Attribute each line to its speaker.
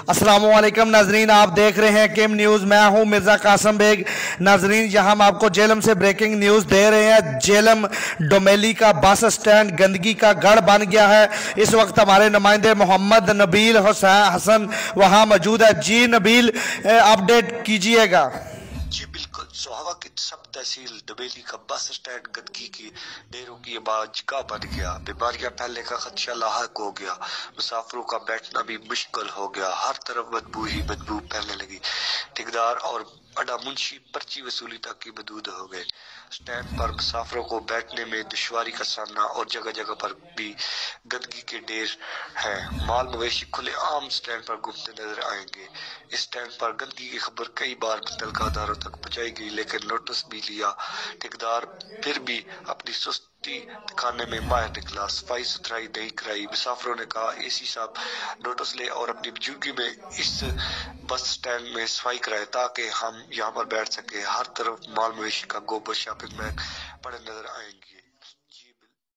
Speaker 1: अस्सलामुअलैकुम नाजरीन, आप देख रहे हैं किम न्यूज़। मैं हूं मिर्ज़ा कासम बेग। नाजरीन, यहाँ हम आपको जेलम से ब्रेकिंग न्यूज़ दे रहे हैं। जेलम डोमेली का बस स्टैंड गंदगी का गढ़ बन गया है। इस वक्त हमारे नुमाइंदे मोहम्मद नबील हसन वहाँ मौजूद है। जी नबील, अपडेट कीजिएगा।
Speaker 2: जी बिल्कुल, सोहावा की सब तहसील डबेली का बस स्टैंड गंदगी की ढेरों की आबाजगाह बन गया। बीमारियां फैलने का खदशा लाहक हो गया। मुसाफिरों का बैठना भी मुश्किल हो गया। हर तरफ बदबू ही बदबू फैलने लगी। ठेकेदार और बड़ा मुंशी पर्ची वसूली तक की मदूद हो गए। स्टैंड पर मुसाफिरों को बैठने में दुश्वारी का सामना और जगह जगह पर भी गंदगी के ढेर है। माल मवेशी खुले आम स्टैंड पर घूमते नजर आएंगे। इस स्टैंड पर गंदगी की खबर कई बार मुतल्लिका अदारों तक पहुंचाई गई, लेकिन नोटिस भी लिया। ठेकेदार फिर भी अपनी सुस्ती दिखाने में माहिर निकला। सफाई सुथराई नहीं कराई। मुसाफिरों ने कहा, एसी साहब नोटिस ले और अपनी बुजुर्गी में इस बस स्टैंड में सफाई कराए ताकि हम यहाँ पर बैठ सके। हर तरफ माल मवेशी का गोबर शॉपिंग बैग पड़े नजर आएंगे।